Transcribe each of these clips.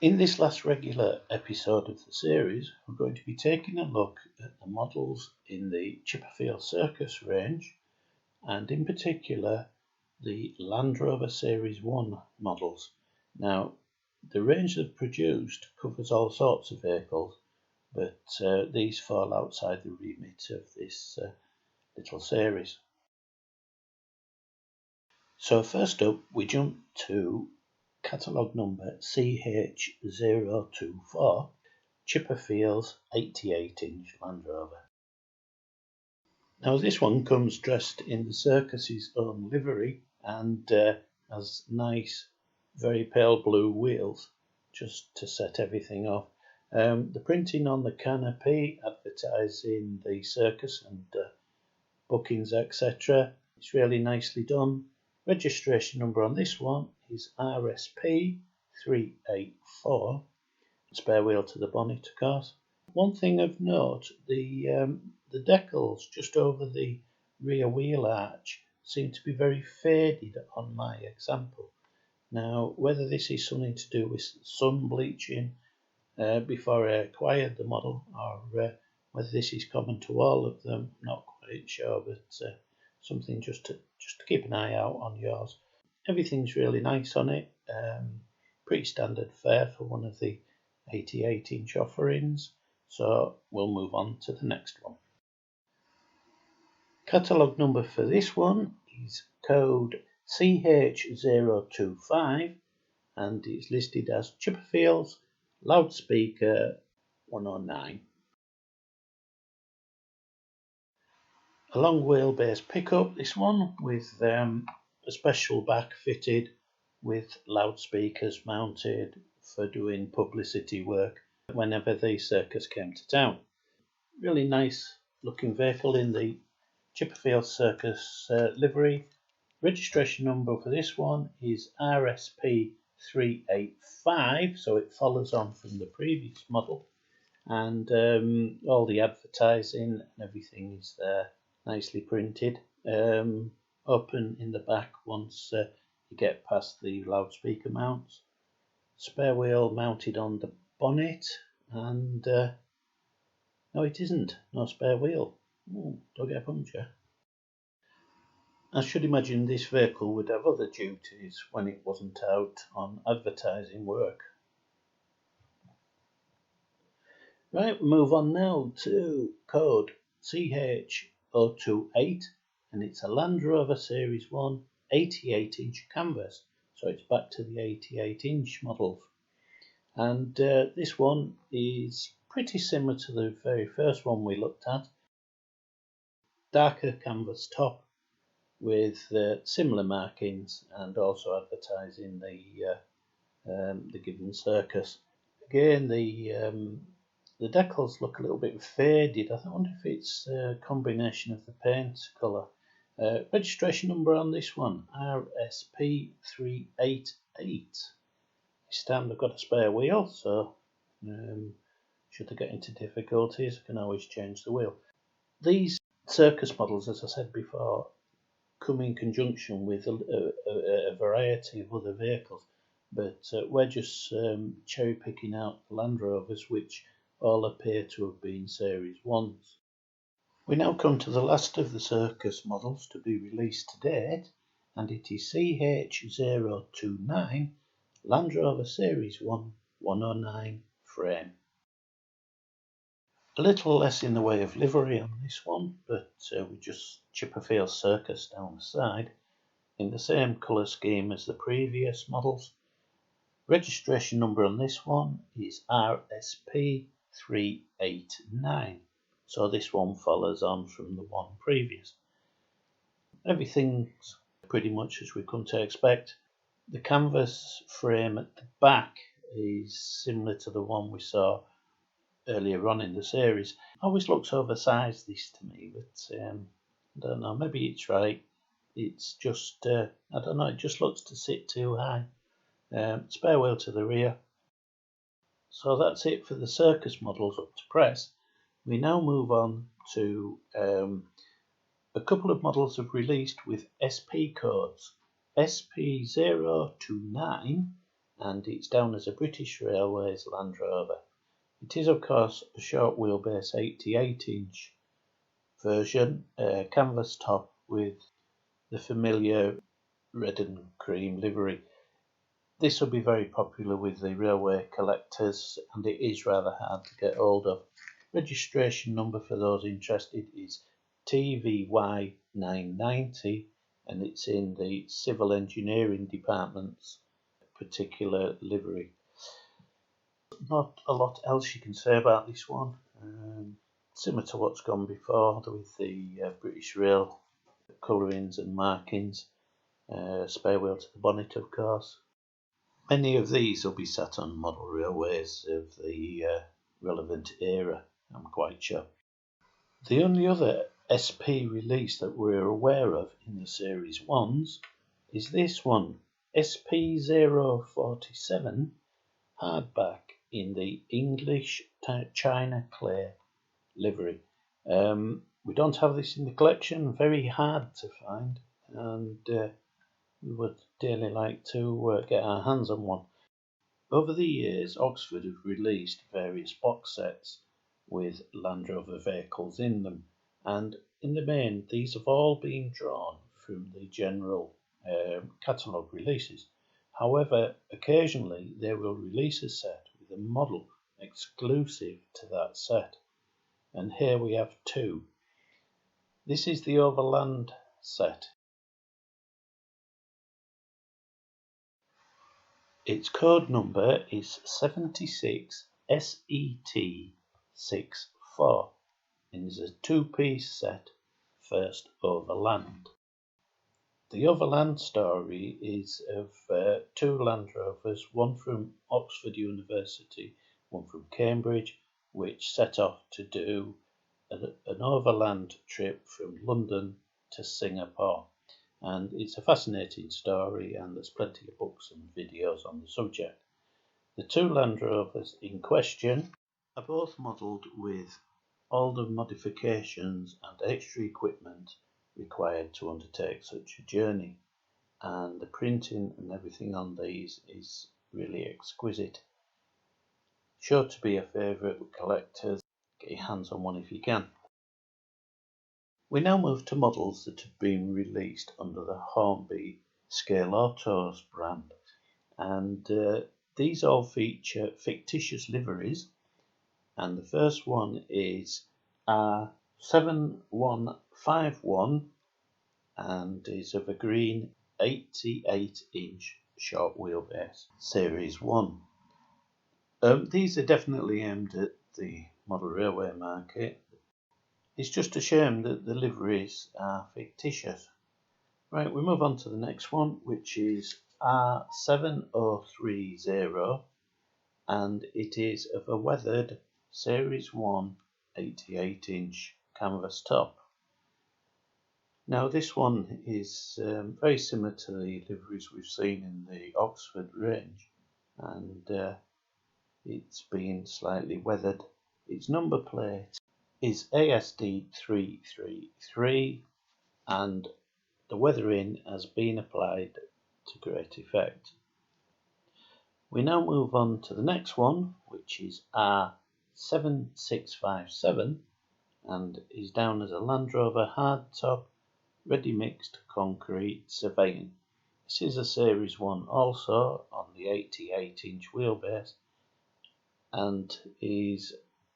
In this last regular episode of the series, we're going to be taking a look at the models in the Chipperfield Circus range, and in particular the Land Rover Series 1 models. Now, the range they've produced covers all sorts of vehicles, but these fall outside the remit of this little series. So first up, we jump to catalogue number CH024, Chipperfield's 88-inch Land Rover. Now this one comes dressed in the Circus's own livery and has nice, very pale blue wheels just to set everything off. The printing on the canopy advertising the Circus and bookings, etc. It's really nicely done. Registration number on this one is RSP384. Spare wheel to the bonnet, of course. One thing of note, the decals just over the rear wheel arch seem to be very faded on my example. Now, whether this is something to do with sun bleaching before I acquired the model, or whether this is common to all of them, I'm not quite sure, but something just to keep an eye out on yours. Everything's really nice on it. Pretty standard fare for one of the 88-inch offerings. So we'll move on to the next one. Catalogue number for this one is code CH025 and it's listed as Chipperfield's Loudspeaker 109. A long wheelbase pickup, this one, with a special back fitted with loudspeakers mounted for doing publicity work whenever the circus came to town. Really nice looking vehicle in the Chipperfield Circus livery. Registration number for this one is RSP385, so it follows on from the previous model, and all the advertising and everything is there, nicely printed. Open in the back once you get past the loudspeaker mounts. Spare wheel mounted on the bonnet, and no, it isn't, no spare wheel. Don't get a puncture. I should imagine this vehicle would have other duties when it wasn't out on advertising work. Right, we move on now to code CH028, and it's a Land Rover Series 1 88-inch canvas, so it's back to the 88-inch models. And this one is pretty similar to the very first one we looked at. Darker canvas top with similar markings and also advertising the given circus. Again, the decals look a little bit faded. I wonder if it's a combination of the paint colour. Registration number on this one, RSP388. This time I've got a spare wheel, so should I get into difficulties, I can always change the wheel. These circus models, as I said before, come in conjunction with a variety of other vehicles, but we're just cherry picking out the Land Rovers, which all appear to have been Series 1s. We now come to the last of the circus models to be released to date, and it is CH029 Land Rover Series 1 109 frame. A little less in the way of livery on this one, but we just Chipperfield Circus down the side, in the same colour scheme as the previous models. Registration number on this one is RSP389, so this one follows on from the one previous. Everything's pretty much as we come to expect. The canvas frame at the back is similar to the one we saw earlier on in the series. Always looks oversized, this to me, but I don't know, maybe it's right. It's just, I don't know, it just looks to sit too high. Spare wheel to the rear. So that's it for the circus models up to press. We now move on to a couple of models have released with SP codes. SP029 and it's down as a British Railways Land Rover. It is of course a short wheelbase 88-inch version, canvas top with the familiar red and cream livery. This will be very popular with the railway collectors, and it is rather hard to get hold of. Registration number for those interested is TVY990, and it's in the Civil Engineering Department's particular livery. Not a lot else you can say about this one. Similar to what's gone before with the British Rail colourings and markings. Spare wheel to the bonnet, of course. Many of these will be sat on model railways of the relevant era, I'm quite sure. The only other SP release that we're aware of in the Series 1s is this one, SP047 hardback in the English China Clay livery. We don't have this in the collection, very hard to find, and we would dearly like to get our hands on one. Over the years, Oxford have released various box sets with Land Rover vehicles in them, and in the main these have all been drawn from the general catalogue releases. However, occasionally they will release a set with a model exclusive to that set, and here we have two. This is the Overland set. Its code number is 76SET64 and is a two-piece set, first Overland. The Overland story is of two Land Rovers, one from Oxford University, one from Cambridge, which set off to do an overland trip from London to Singapore. And it's a fascinating story, and there's plenty of books and videos on the subject. The two Land Rovers in question are both modelled with all the modifications and extra equipment required to undertake such a journey, and the printing and everything on these is really exquisite. Sure to be a favourite with collectors. Get your hands on one if you can. We now move to models that have been released under the Hornby Scale Autos brand, and these all feature fictitious liveries, and the first one is R7151 and is of a green 88-inch short wheelbase, Series 1. These are definitely aimed at the model railway market. It's just a shame that the liveries are fictitious. Right, we move on to the next one, which is R7030, and it is of a weathered Series 1 88-inch canvas top. Now this one is very similar to the liveries we've seen in the Oxford range, and it's been slightly weathered. Its number plate is ASD333, and the weathering has been applied to great effect. We now move on to the next one, which is R7657 and is down as a Land Rover hardtop ready mixed concrete surveying. This is a Series 1 also on the 88-inch wheelbase and is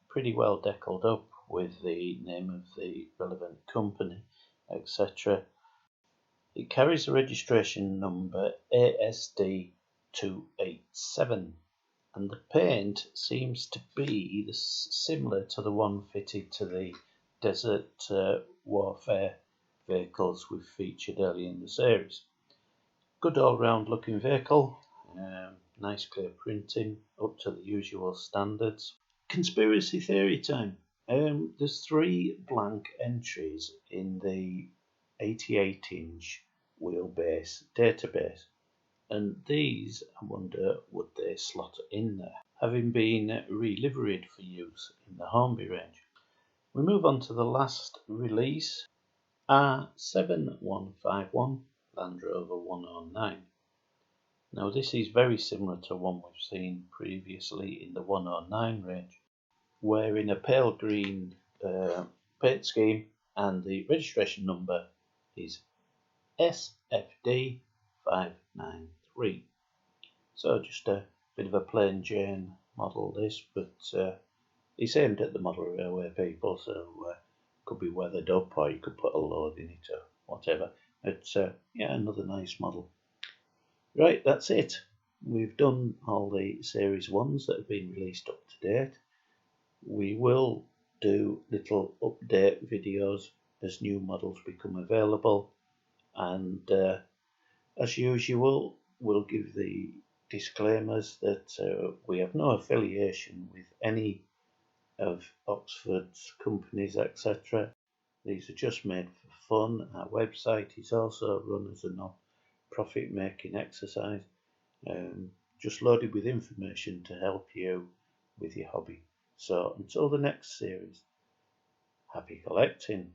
pretty well deckled up with the name of the relevant company, etc. It carries a registration number ASD287, and the paint seems to be similar to the one fitted to the desert warfare vehicles we've featured earlier in the series. Good all-round looking vehicle, nice clear printing, up to the usual standards. Conspiracy theory time. There's 3 blank entries in the 88-inch wheelbase database, and these, I wonder, would they slot in there, having been re-liveried for use in the Hornby range. We move on to the last release, R7151 Land Rover 109. Now this is very similar to one we've seen previously in the 109 range, wearing a pale green paint scheme, and the registration number is SFD593. So just a bit of a plain Jane model this, but it's aimed at the model railway people, so could be weathered up, or you could put a load in it or whatever. It's yeah, another nice model. Right, that's it. We've done all the series 1s that have been released up to date. We will do little update videos as new models become available, and as usual we'll give the disclaimers that we have no affiliation with any of Oxford's companies, etc. These are just made for fun. Our website is also run as a non-profit making exercise, just loaded with information to help you with your hobby. So until the next series, happy collecting.